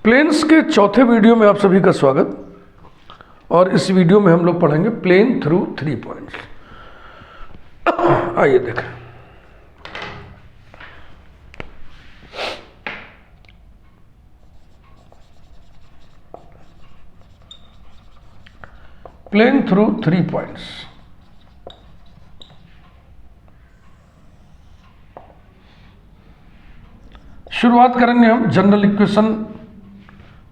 Planes के चौथे video में आप सभी का स्वागत। और इस वीडियो में हम लोग पढ़ेंगे प्लेन थ्रू 3 पॉइंट्स। आइए देखें। Plane through 3 points. शुरुआत करेंगे हम जनरल इक्वेशन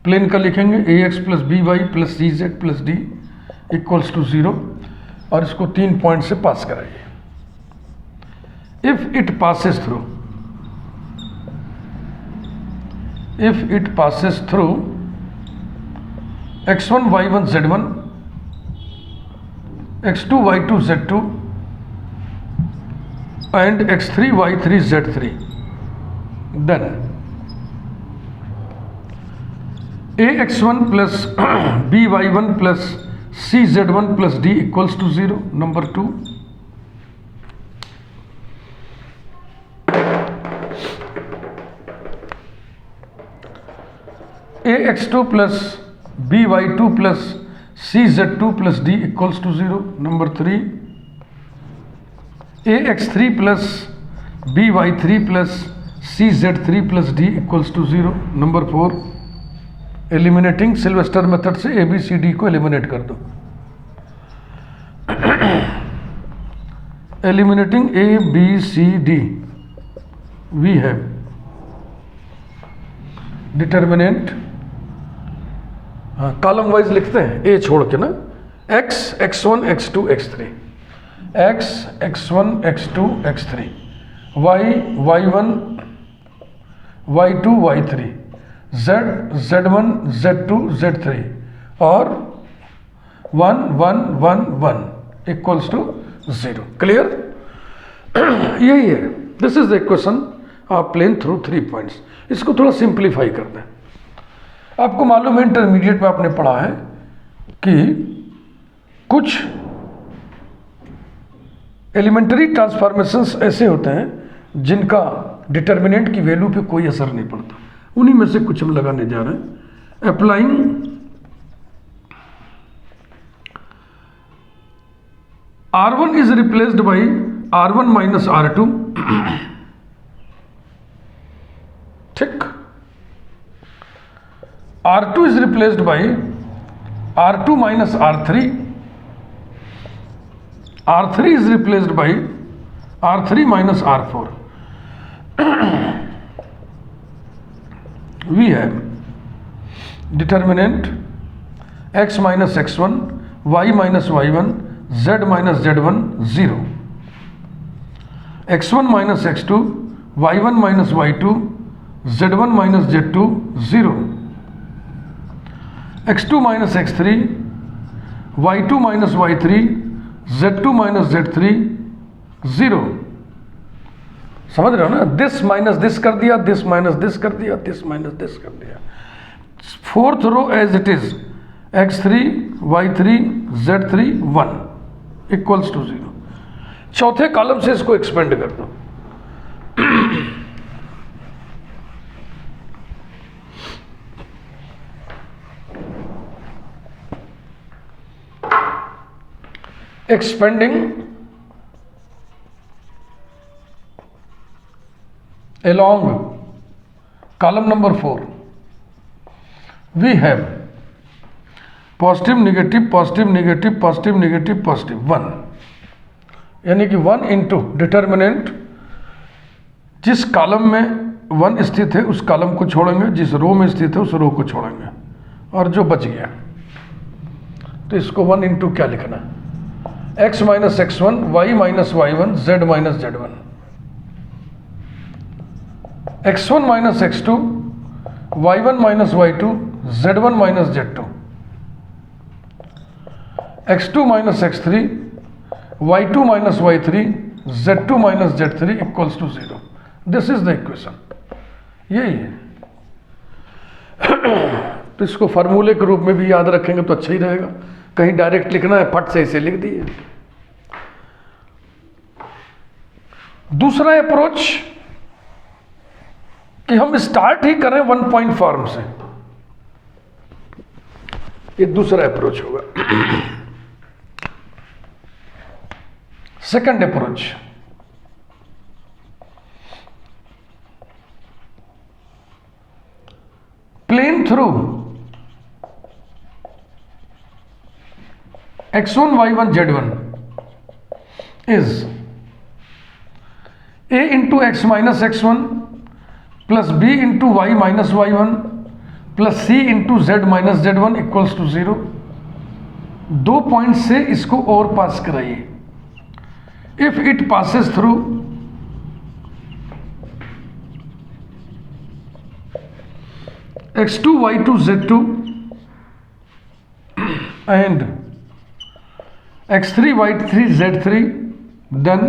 प्लेन का लिखेंगे ax plus B Y plus C Z plus D equals to 0 और इसको 3 पॉइंट से पास कराइए। If it passes through x1 y1 z1 x2 y2 z2 and x3 y3 z3 then ax1 plus by1 plus cz1 plus d equals to 0. Number 2, ax2 plus by2 plus cz2 plus d equals to 0. Number 3, ax3 plus by3 plus cz3 plus d equals to 0. Number 4, eliminating Sylvester method से A B C D को eliminate कर दो। Eliminating A B C D we have determinant, column wise लिखते हैं ए छोड़ के ना, x x1 x2 x3 x x1 x2 x3 y y1 y2 y3 z z1 z2 z3 और 1 1 1 1 equals to 0। Clear? यही है, this is the equation of plane through 3 points. इसको थोड़ा सिंप्लीफाई कर दें। आपको मालूम है इंटरमीडिएट में आपने पढ़ा है कि कुछ एलिमेंट्री ट्रांसफॉर्मेशंस ऐसे होते हैं जिनका डिटर्मिनेंट की वैल्यू पे कोई असर नहीं पड़ता। उन्हीं में से कुछ हम लगाने जा रहे हैं। Applying R1 is replaced by R1 minus R2, ठीक। R2 is replaced by R2 minus R3, R3 is replaced by R3 minus R4। We have determinant x minus x1, y minus y1, z minus z1 0, x1 minus x2, y1 minus y2, z1 minus z2 0, x2 minus x3, y2 minus y3, z2 minus z3 0। समझ रहे हो ना? This minus this कर दिया, this minus this कर दिया, this minus this कर दिया। Fourth row as it is x3 y3 z3 1 equals to 0। चौथे कॉलम से इसको एक्सपेंड कर दो। Expanding along column number 4 we have positive negative positive negative positive negative positive 1, यानी कि 1 इंटू डिटर्मिनेंट, जिस कॉलम में 1 स्थित है उस कॉलम को छोड़ेंगे, जिस रो में स्थित है उस रो को छोड़ेंगे, और जो बच गया तो इसको 1 इंटू क्या लिखना है, x minus x1 y minus y1 z minus z1, x1 minus x2 y1 minus y2 z1 minus z2, x2 minus x3 y2 minus y3 z2 minus z3 equals to 0। This is the equation, यही है। तो इसको फार्मूले के रूप में भी याद रखेंगे तो अच्छा ही रहेगा। कहीं डायरेक्ट लिखना है, फट से इसे लिख दिए। दूसरा अप्रोच कि हम स्टार्ट ही करें 1 पॉइंट फॉर्म से। ये दूसरा अप्रोच होगा। Second approach, plane through x1 y1 z1 is a into x minus x1 plus b into y minus y1 plus c into z minus z1 equals to 0। दो point से इसको और pass कराइए। If it passes through x2 y2 z2 and x3 y3 z3, then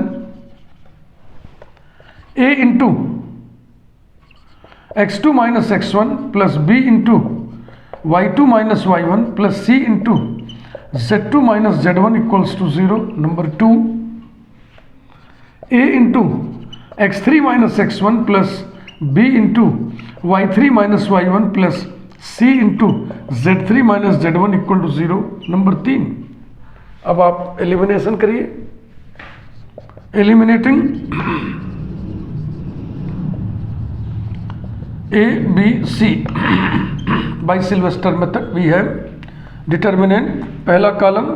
a into x2 minus x1 plus b into y2 minus y1 plus c into z2 minus z1 equals to 0। Number 2, a into x3 minus x1 plus b into y3 minus y1 plus c into z3 minus z1 equal to 0। Number 3, अब आप elimination करिए। Eliminating A B C by Sylvester method we have determinant, पहला column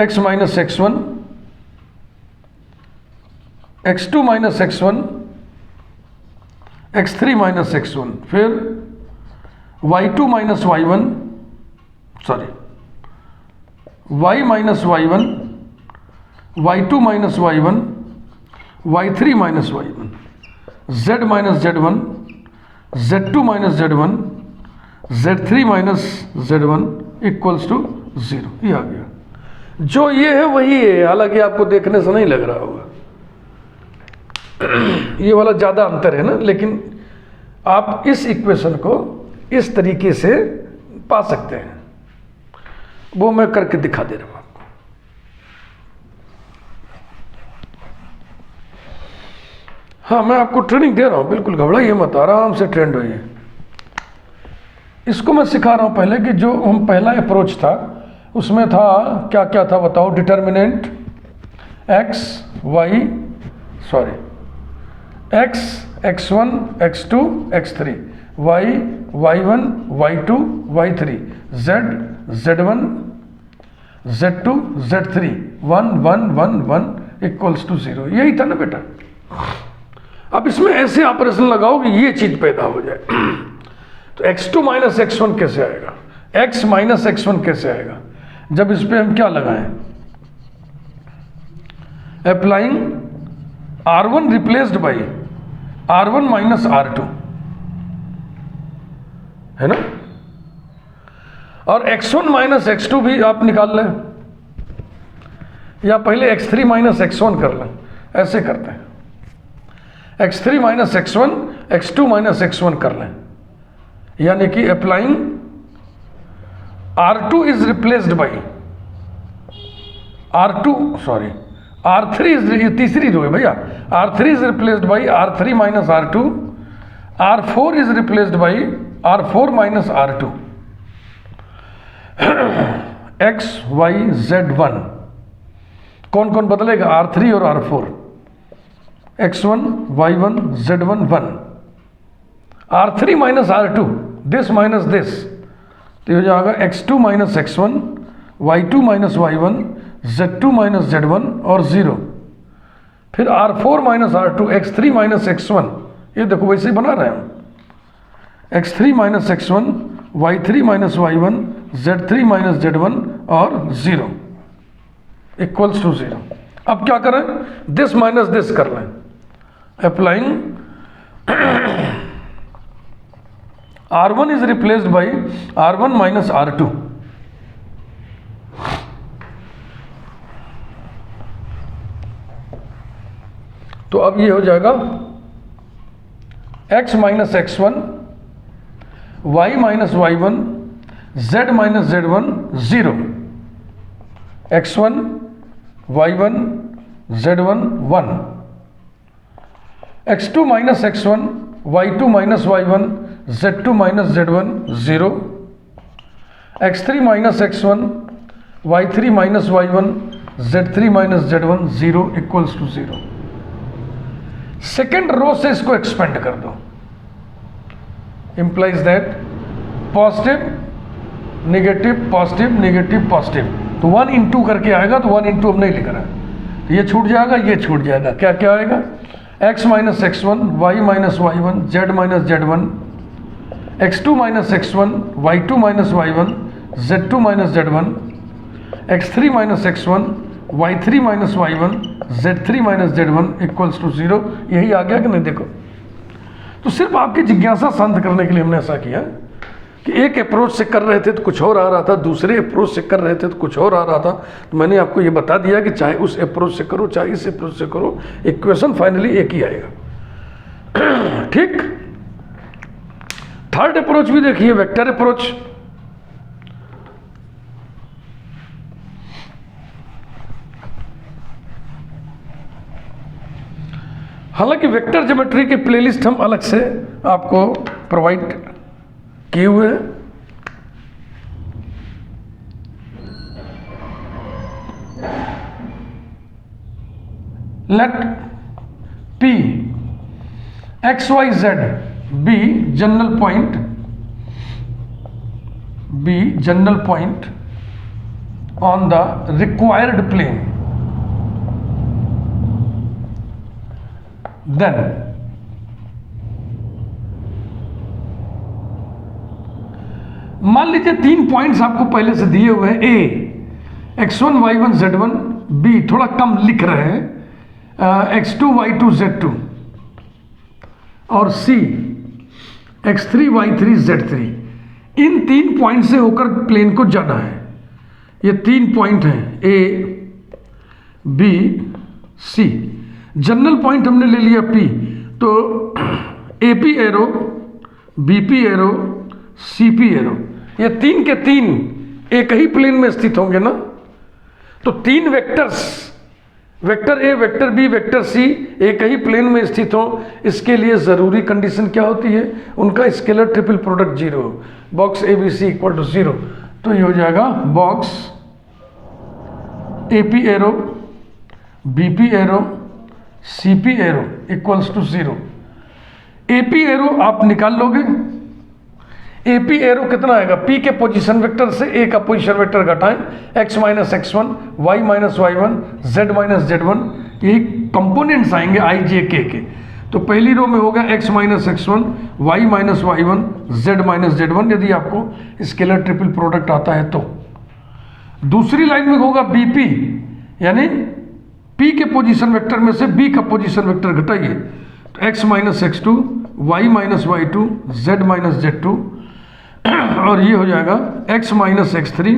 x minus x1, x2 minus x1, x3 minus x1, फिर y2 minus y1, sorry y minus y1, y2 minus y1, y3 minus y1, z minus z1, z2 minus z1, z3 minus z1 equals to 0। ये आ गया। जो ये है वही है, हालांकि आपको देखने से नहीं लग रहा होगा, ये वाला ज़्यादा अंतर है ना, लेकिन आप इस इक्वेशन को इस तरीके से पा सकते हैं। वो मैं करके दिखा दे रहा हूं आपको। हाँ, मैं आपको ट्रेनिंग दे रहा हूं, बिल्कुल घबराइए मत, आराम से ट्रेंड होइए। इसको मैं सिखा रहा हूं पहले कि जो हम पहला अप्रोच था उसमें था क्या क्या था बताओ। Determinant x y sorry x x1 x2 x3 y y1 y2 y3 z z1 z2 z3 1 1 1 1 equals to 0। यही था ना बेटा। अब इसमें ऐसे ऑपरेशन लगाओ कि ये चीज पैदा हो जाए। तो x2 माइनस x1 कैसे आएगा, x माइनस x1 कैसे आएगा, जब इस पे हम क्या लगाएं, applying R1 replaced by R1 minus R2, है ना। और x1 माइनस x2 भी आप निकाल लें, या पहले x3 माइनस x1 कर लें। ऐसे करते हैं, x3 minus x1 x2 minus x1 कर लें, यानी कि applying R2 is replaced by R2 sorry R3 is, ये तीसरी रो है भैया, R3 is replaced by R3 minus R2, R4 is replaced by R4 minus R2, x y z1 कौन कौन बदलेगा, R3 और R4, x1 y1 z1 1, R3 minus R2 this minus this, तो हो जाएगा x2 minus x1 y2 minus y1 z2 minus z1 और 0। फिर R4 minus R2 x3 minus x1, ये देखो वैसे ही बना रहे हैं हम, x3 minus x1 y3 minus y1 z3 minus z1 और 0 इक्वल्स टू 0। अब क्या करें, दिस माइनस दिस कर लें, applying R1 is replaced by R1 minus R2, तो अब ये हो जाएगा x minus x1 y minus y1 z minus z1 0, x1 y1 z1 1, x2 minus x1 y2 minus y1 z2 minus z1 0, x3 minus x1, y3 minus y1, z3 minus z1, 0 equals to 0। Second row से इसको expand कर दो, implies that positive negative positive negative positive, तो 1 into करके आएगा, तो 1 into अब नहीं लिख रहा है, ये छूट जाएगा, ये छूट जाएगा, क्या क्या आएगा, x minus x1, y minus y1, z minus z1, x2 minus x1, y2 minus y1, z2 minus z1, x3 minus x1, y3 minus y1, z3 minus z1 equals to 0। यही आ गया कि नहीं? देखो, तो सिर्फ आपकी जिज्ञासा शांत करने के लिए हमने ऐसा किया कि एक अप्रोच से कर रहे थे तो कुछ और आ रहा था, दूसरे अप्रोच से कर रहे थे तो कुछ और आ रहा था, तो मैंने आपको ये बता दिया कि चाहे उस अप्रोच से करो चाहे इस अप्रोच से करो, इक्वेशन फाइनली एक ही आएगा। ठीक। थर्ड अप्रोच भी देखिए, वेक्टर अप्रोच। हालांकि वेक्टर ज्योमेट्री के प्लेलिस्ट हम अलग से आपको प्रोवाइड किए हुए हैं। Let P x y z be general point on the required plane, then मान लीजिए 3 पॉइंट्स आपको पहले से दिए हुए हैं, A x1 y1 z1, B थोड़ा कम लिख रहे हैं x2 y2 z2, और C x3 y3 z3। इन 3 पॉइंट से होकर प्लेन को जाना है। ये 3 पॉइंट हैं A B C। General point हमने ले लिया P, तो AP arrow, BP arrow, CP arrow, ये 3 के 3 एक ही प्लेन में स्थित होंगे ना। तो 3 vectors, vector A, vector B, vector C एक ही प्लेन में स्थित हो, इसके लिए ज़रूरी कंडीशन क्या होती है? उनका scalar triple product 0, box ABC equal to 0। तो ये हो जाएगा box AP arrow, BP arrow, CP arrow equals to 0। AP arrow आप निकाल लोगे, AP एरो कितना आएगा? P के पोजीशन वेक्टर से A का पोजीशन वेक्टर घटाएं, x minus x1, y minus y1, z minus z1, यही कंपोनेंट्स आएंगे i j k के। तो पहली रो में होगा x minus x1, y minus y1, z minus z1, यदि आपको स्केलर ट्रिपल प्रोडक्ट आता है तो। दूसरी लाइन में होगा BP, यानी P के पोजीशन वेक्टर में से B का पोजीशन वेक्टर घटाइए, तो x minus x2, y minus y2, z minus z2, और ये हो जाएगा x minus x3,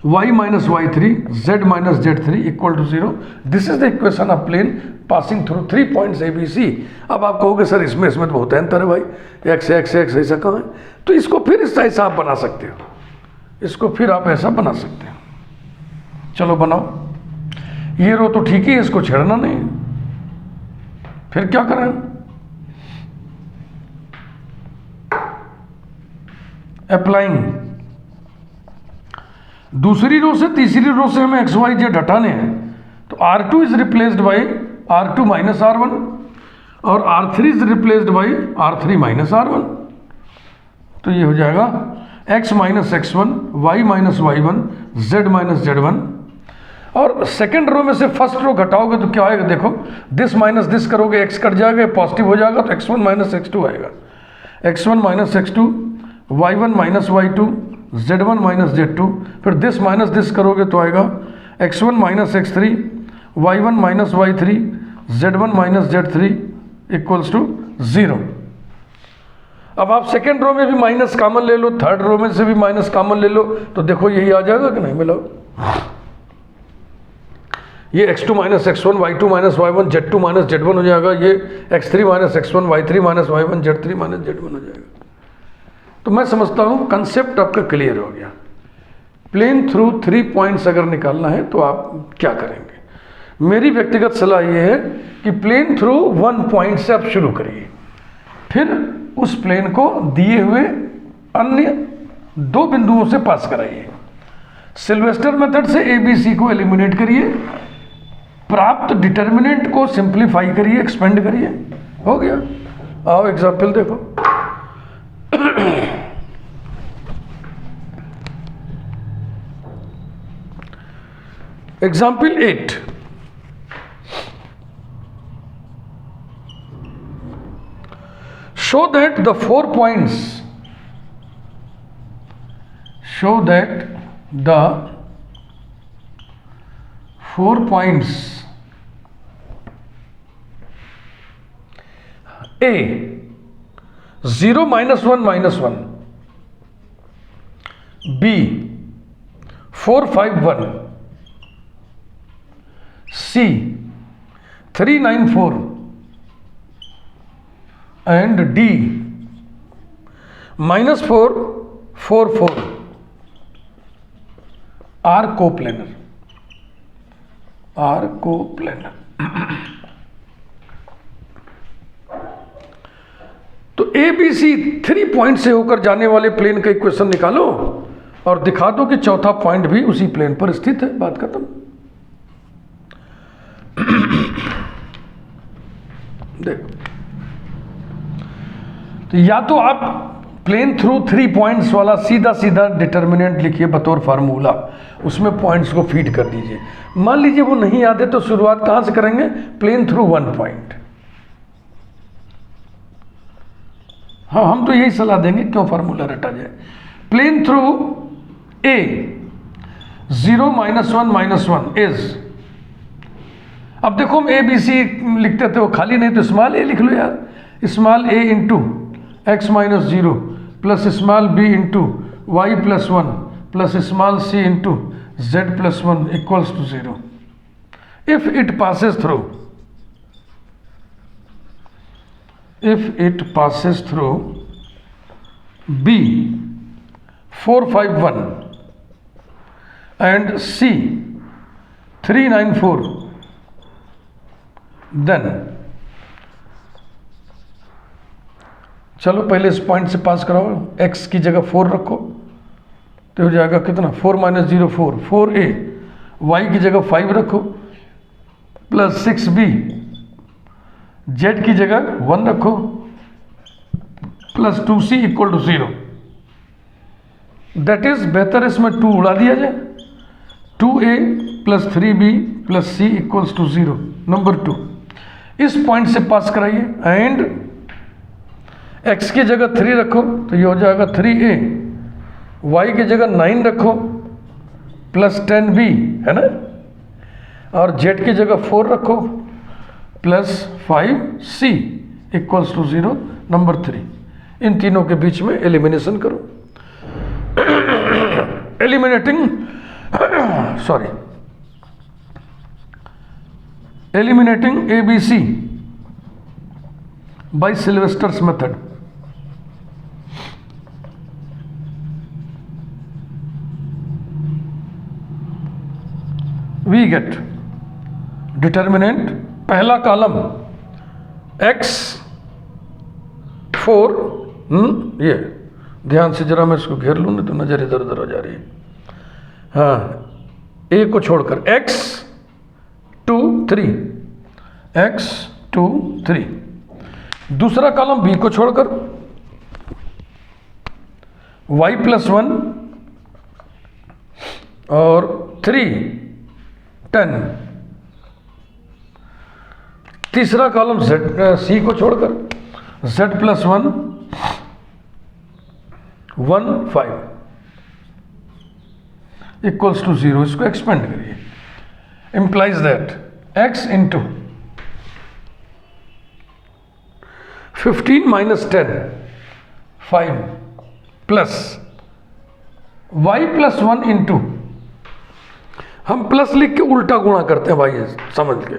y minus y3, z minus z3 equal to 0। This is the equation of plane passing through 3 points ABC। अब आप कहोगे sir इसमें तो बहुत अंतर है भाई, x ऐसा कहाँ है? तो इसको फिर इस ऐसा आप बना सकते हो, इसको फिर आप ऐसा बना सकते हो। चलो बनाओ। ये रो तो ठीक है, इसको छेड़ना नहीं, फिर क्या करें? अप्लाइंग, दूसरी रो से तीसरी रो से हमें x y z हटाने हैं, तो R2 is replaced by R2 minus R1 और R3 is replaced by R3 minus R1। तो ये हो जाएगा x minus x1, y minus y1, z minus z1। और सेकेंड रो में से फर्स्ट रो घटाओगे तो क्या आएगा? देखो, दिस माइनस दिस करोगे, x कट जाएगा, पॉजिटिव हो जाएगा, तो x1 माइनस x2 आएगा, x1 minus x2, y1 minus y2, z1 minus z2। फिर दिस माइनस दिस करोगे तो आएगा x1 minus x3, y1 minus y3, z1 minus z3 equals to 0। अब आप सेकेंड रो में भी माइनस कॉमन ले लो, थर्ड रो में से भी माइनस कॉमन ले लो, तो देखो यही आ जाएगा कि नहीं? मिलाओ, ये x2 minus x1, y2 minus y1, z2 minus z1 हो जाएगा, ये x3 minus x1, y3 minus y1, z3 minus z1 हो जाएगा। तो मैं समझता हूं कंसेप्ट आपका क्लियर हो गया। प्लेन थ्रू 3 पॉइंट्स अगर निकालना है तो आप क्या करेंगे? मेरी व्यक्तिगत सलाह यह है कि प्लेन थ्रू 1 पॉइंट से आप शुरू करिए, फिर उस प्लेन को दिए हुए अन्य दो बिंदुओं से पास कराइए। सिल्वेस्टर मेथड से ABC को एलिमिनेट करिए, प्राप्त डिटर्मिनेंट को सिंप्लीफाई करिए, एक्सपेंड करिए, हो गया। आओ एग्जाम्पल देखो। Example 8, show that the 4 points, show that the 4 points A 0 -1 -1, B 4 5 1, C 3 9 4 and D -4 4 4 are coplanar, are coplanar। तो ABC 3 पॉइंट से होकर जाने वाले प्लेन का इक्वेशन निकालो और दिखा दो कि चौथा पॉइंट भी उसी प्लेन पर स्थित है, बात खत्म। देखो, तो या तो आप प्लेन थ्रू 3 पॉइंट्स वाला सीधा सीधा डिटर्मिनेंट लिखिए बतौर फार्मूला, उसमें पॉइंट्स को फीड कर दीजिए। मान लीजिए वो नहीं याद है तो शुरुआत कहां से करेंगे? Plane through 1 point. हाँ, हम तो यही सलाह देंगे, क्यों फार्मूला रटा जाए। प्लेन थ्रू A 0 -1 -1 इज, अब देखो हम ABC लिखते थे वो खाली नहीं, तो स्मॉल a लिख लो यार। Small a into x -0 plus small b into y +1 plus small c into z +1 equals to 0 if it passes through, if it passes through B 4 5 1 and C 3 9 4, then चलो पहले इस पॉइंट से पास कराओ। x की जगह 4 रखो तो हो जाएगा कितना? 4 - 0 4 4a, y की जगह 5 रखो प्लस 6b, z की जगह 1 रखो plus 2c equal to 0। That is, बेहतर इसमें 2 उड़ा दिया जाए। 2a plus 3b plus c equals to 0। Number 2, इस पॉइंट से पास कराइए एंड x की जगह 3 रखो तो ये हो जाएगा 3a, y की जगह 9 रखो प्लस 10b, है ना, और z की जगह 4 रखो plus 5c equals to 0। Number 3, इन तीनों के बीच में एलिमिनेशन करो। Eliminating sorry eliminating ABC by Sylvester's method, we get determinant, पहला कॉलम x 4, ये ध्यान से जरा मैं इसको घेर लूँ, नहीं तो नजर इधर उधर हो जा रही है। हाँ, a को छोड़कर x 2 3, x 2 3। दूसरा कॉलम b को छोड़कर y +1 और 3 10। तीसरा कॉलम c को छोड़कर z +1 1 5 इक्वल्स टू 0। इसको एक्सपेंड करिए। Implies that x into 15 - 10 5 plus y +1 into, हम प्लस लिख के उल्टा गुणा करते हैं भाई, समझ के,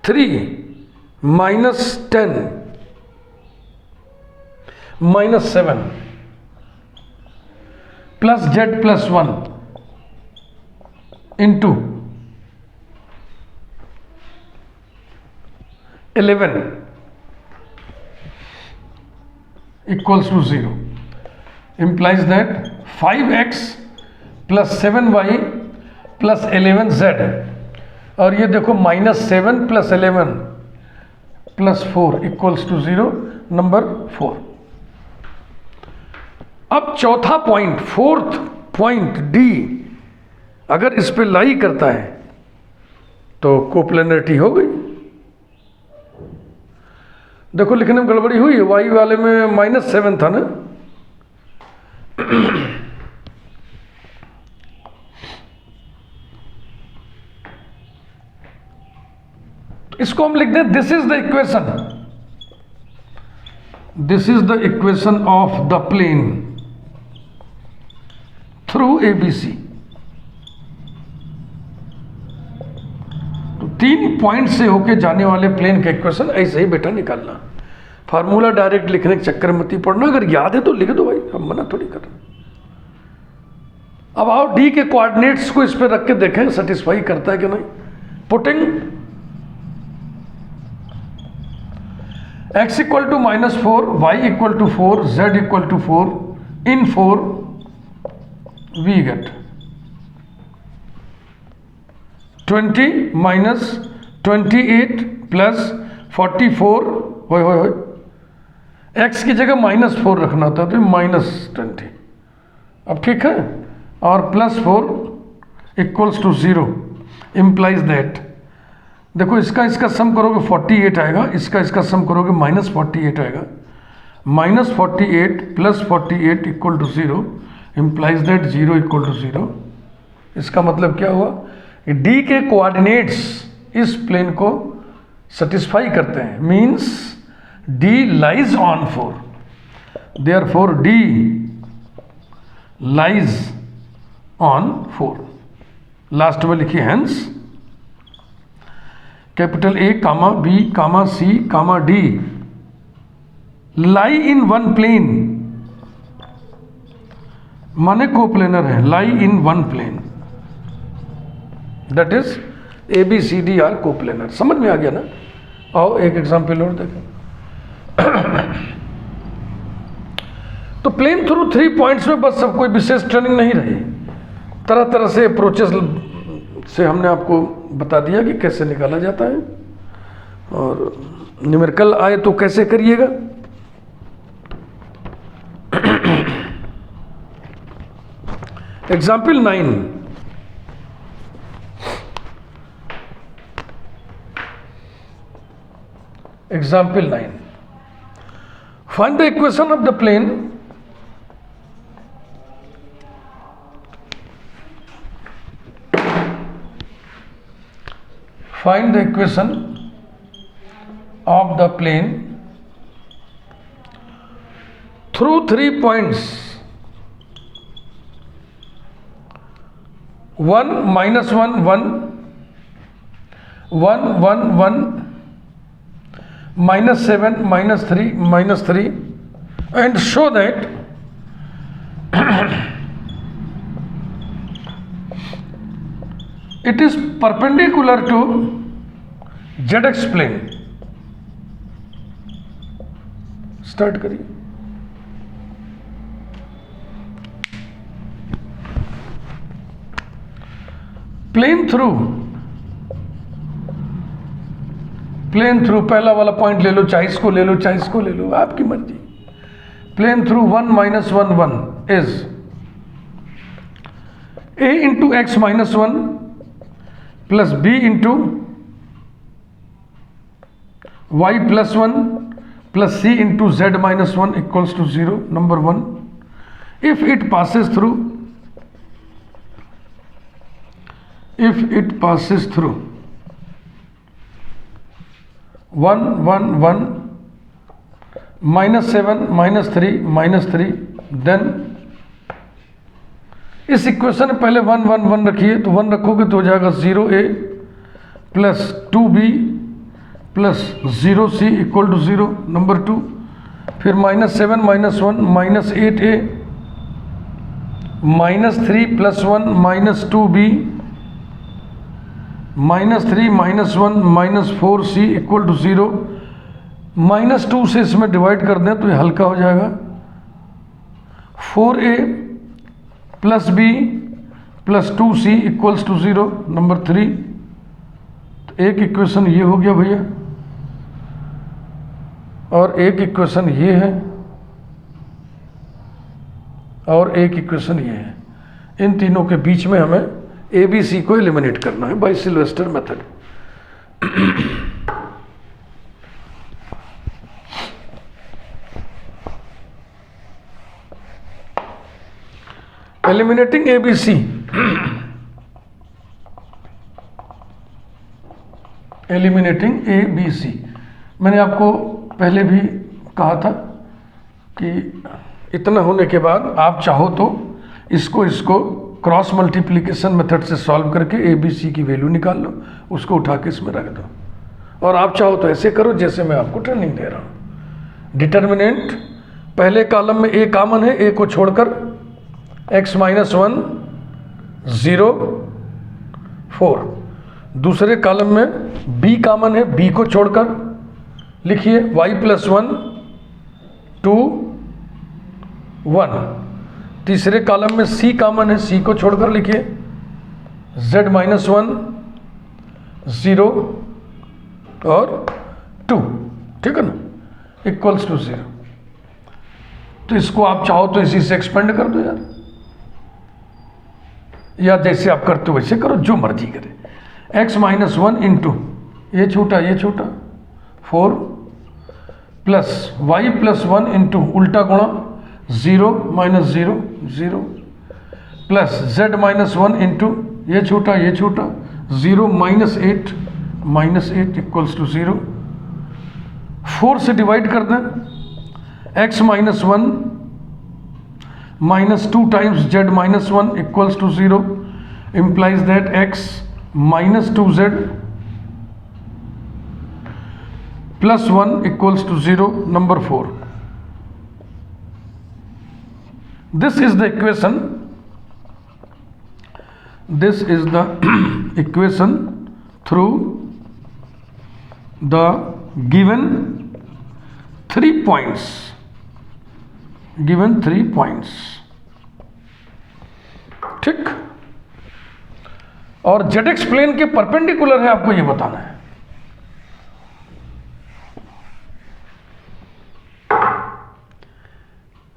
3 - 10 -7 plus z +1 into 11 equals to 0। implies that 5x plus 7y plus 11z, और ये देखो -7 plus 11 plus 4 equals to 0, number 4। अब चौथा पॉइंट, फोर्थ पॉइंट डी, अगर इस पे लाई करता है तो कोप्लेनरिटी हो गई। देखो लिखने में गड़बड़ी हुई, वाई वाले में -7 था ना, तो इसको हम लिख दें, this is the equation, this is the equation of the plane through ABC। तो 3 पॉइंट से होके जाने वाले प्लेन का इक्वेशन ऐसे ही बेटा निकालना। फार्मूला डायरेक्ट लिखने के चक्कर में मत पड़ना, अगर याद है तो लिख दो भाई, हम मना थोड़ी कर रहे। अब आओ डी के कोऑर्डिनेट्स को इस पे रख के देखें सेटिस्फाई करता है कि नहीं। Putting x equal to -4, y equal to 4, z equal to 4, in 4 we get 20 minus 28 plus 44, हो x की जगह -4 रखना था तो -20, अब ठीक है, और +4 इक्वल्स टू 0 इम्प्लाइज दैट, देखो इसका सम करोगे 48 आएगा, इसका सम करोगे -48 आएगा, -48 plus 48 equal to 0 implies that 0 equal to 0। इसका मतलब क्या हुआ, डी के कोऑर्डिनेट्स इस प्लेन को सेटिस्फाई करते हैं, means D lies on 4, therefore D lies on 4। Last में लिखिए hence capital A comma B comma C comma D lie in one plane, माने कोप्लेनर है, lie in one plane, that is ABCD are coplanar. समझ में आ गया ना। आओ एक एग्जाम्पल और देखें। तो प्लेन थ्रू 3 पॉइंट्स में बस सब कोई विशेष ट्रेनिंग नहीं रही, तरह तरह से अप्रोचेस से हमने आपको बता दिया कि कैसे निकाला जाता है, और न्यूमेरिकल आए तो कैसे करिएगा। Example 9, example 9, find the equation of the plane find the equation of the plane through 3 points 1 -1 1 1 1 1 -7 -3 -3 and show that it is perpendicular to ZX plane। Start करिए। प्लेन थ्रू पहला वाला पॉइंट ले लो, चाहे इसको ले लो चाहे इसको ले लो, आपकी मर्जी। Plane through 1 -1 1 is A into x -1 plus B into y +1 plus C into z -1 equals to 0, number 1। if it passes through 1 1 1 -7 -3 -3 then इस इक्वेशन में पहले 1 1 1 रखिए, तो 1 रखोगे तो हो जाएगा 0a plus 2b plus 0c equal to 0, number 2। फिर -7 -1 -8a -3 + 1 -2b -3 -1 -4c equal to 0। -2 से इसमें डिवाइड कर दें तो ये हल्का हो जाएगा। 4a plus B plus 2c equals to 0, number 3। तो एक इक्वेशन ये हो गया भैया, और एक इक्वेशन ये है, और एक इक्वेशन ये है। इन तीनों के बीच में हमें ए बी सी को एलिमिनेट करना है by Sylvester method. Eliminating A B C, eliminating A B C. मैंने आपको पहले भी कहा था कि इतना होने के बाद आप चाहो तो इसको क्रॉस मल्टीप्लिकेशन मेथड से सॉल्व करके ए बी सी की वैल्यू निकाल लो, उसको उठा के इसमें रख दो। और आप चाहो तो ऐसे करो जैसे मैं आपको ट्रेनिंग दे रहा हूँ। डिटर्मिनेंट, पहले कॉलम में ए कॉमन है, ए को छोड़कर x माइनस 1 0 4। दूसरे कॉलम में b कॉमन है, b को छोड़कर लिखिए y प्लस 1 2 1। तीसरे कॉलम में c कॉमन है, c को छोड़कर लिखिए z माइनस 1 0 और 2, ठीक है ना, इक्वल्स टू 0। तो इसको आप चाहो तो इसी से एक्सपेंड कर दो यार, या जैसे आप करते हो वैसे करो, जो मर्जी करे। x माइनस 1 इंटू ये छोटा 4 प्लस y प्लस 1 इंटू उल्टा गुणा 0 minus 0 0 plus z minus 1 into ये छोटा 0 माइनस 8 इक्वल्स टू 0। 4 से डिवाइड कर दें, x minus 1 minus 2 times z minus 1 equals to 0 implies that x minus 2z plus 1 equals to 0, number 4. This is the equation, this is the equation through the given 3 points, given 3 points, ठीक। और Z x plane के perpendicular है, आपको ये बताना है।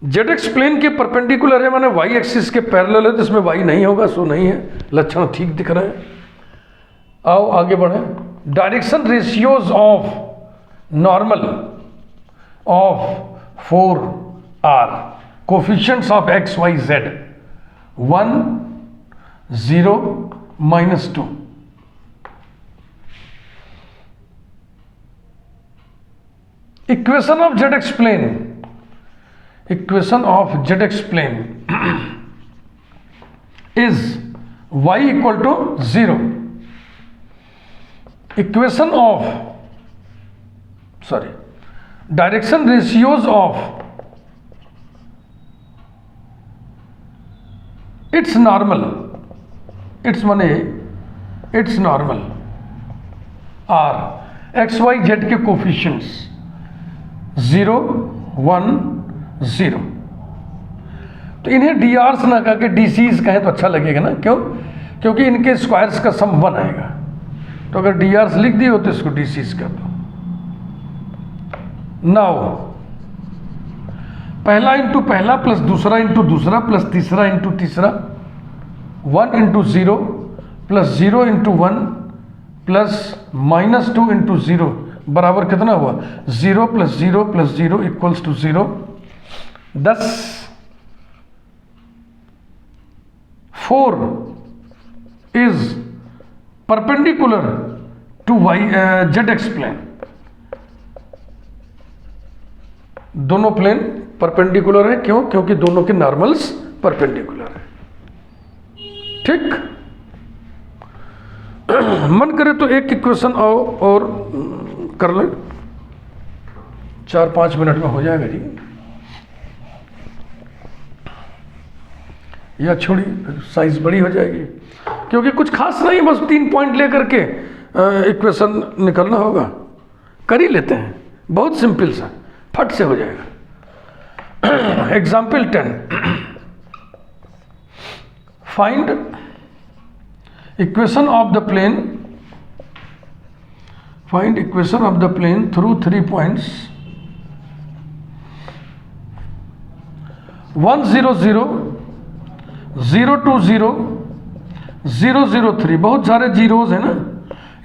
Z x plane के perpendicular है, माने वाई एक्सिस के पैरेलल है, तो इसमें वाई नहीं होगा, सो नहीं है, लक्षण ठीक दिख रहे हैं। आओ आगे बढ़े। Direction ratios of normal of 4 are coefficients of x y z 1 0 -2। Equation of z x plane, equation of z x plane is y equal to 0। Equation of direction ratios of its normal, its माने its normal are x y z के coefficients 0 1 0। तो इन्हें D Rs ना कह के D Cs कहें तो अच्छा लगेगा ना, क्यों? क्योंकि इनके स्क्वायर्स का सम 1 आएगा। तो अगर डी आर्स लिख दिए हो तो इसको डी सीज कर दो। नाउ पहला इंटू पहला प्लस दूसरा इंटू दूसरा प्लस तीसरा इंटू तीसरा, 1 into 0 plus 0 into 1 plus -2 into 0 बराबर कितना हुआ? 0 plus 0 plus 0 equals to 0। 10 4 is perpendicular to Y Z x plane. दोनों प्लेन परपेंडिकुलर है, क्यों? क्योंकि दोनों के नॉर्मल्स परपेंडिकुलर है, ठीक। मन करे तो एक इक्वेशन और कर लें, 4-5 मिनट में हो जाएगा जी, या छोड़ी साइज बड़ी हो जाएगी, क्योंकि कुछ खास नहीं, बस 3 पॉइंट लेकर के इक्वेशन निकलना होगा। कर ही लेते हैं, बहुत सिंपल सा, फट से हो जाएगा। Example 10, find equation of the plane, find equation of the plane through 3 points 1 0 0 0 2 0 0 0 3। बहुत सारे जीरोज है ना,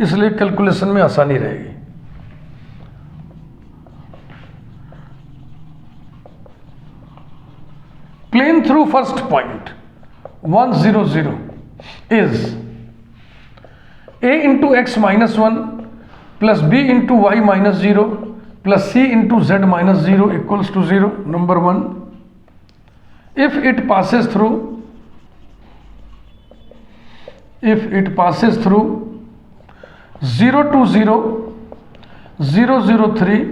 इसलिए कैलकुलेशन में आसानी रहेगी। Plane through first point 1 0 0 is a into x minus 1 plus b into y minus 0 plus c into z minus 0 equals to 0, number 1. If it passes through 0 2 0 0 0 3,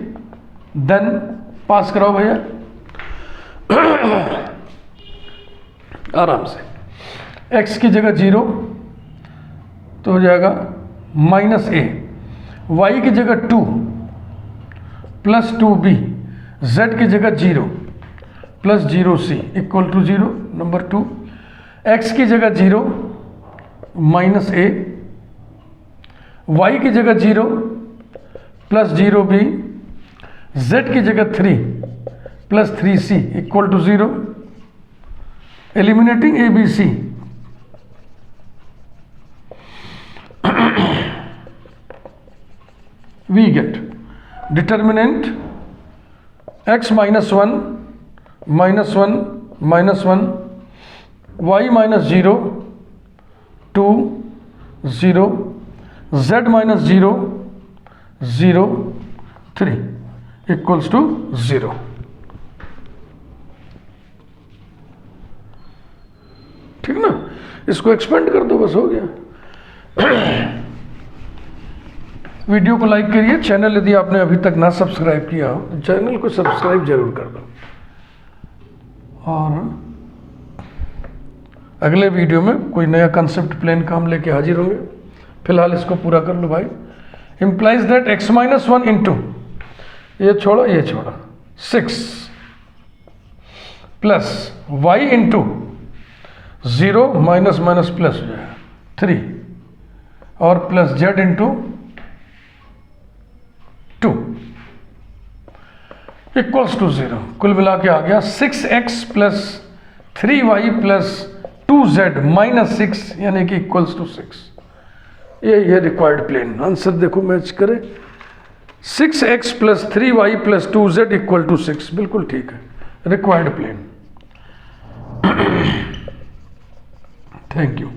then पास कराओ भैया आराम से। x की जगह 0 तो हो जाएगा -a, y की जगह 2 प्लस 2b, z की जगह 0 plus 0c equal to 0, number 2। x की जगह 0 -a, y की जगह 0 प्लस 0b, z की जगह 3 plus 3c equal to 0। Eliminating a b c, we get determinant x minus 1 minus 1 minus 1, y minus 0 2 0, z minus 0 0 3 equals to 0। ठीक ना, इसको expand कर दो, बस हो गया। वीडियो को लाइक करिए, चैनल यदि आपने अभी तक ना सब्सक्राइब किया हो तो चैनल को सब्सक्राइब जरूर कर दो, और अगले वीडियो में कोई नया कंसेप्ट प्लेन का हम लेके हाजिर होंगे। फिलहाल इसको पूरा कर लो भाई। Implies that x minus 1 into ये छोड़ा 6 plus y into 0 minus minus plus हो जाएगा 3 और plus z into 2 equals to 0। कुल मिला के आ गया 6x plus 3y plus 2z minus 6 यानी कि इक्वल्स टू 6। ये है रिक्वायर्ड प्लेन। आंसर देखो मैच करें, 6x plus 3y plus 2z equal to 6, बिल्कुल ठीक है, रिक्वायर्ड प्लेन। Thank you.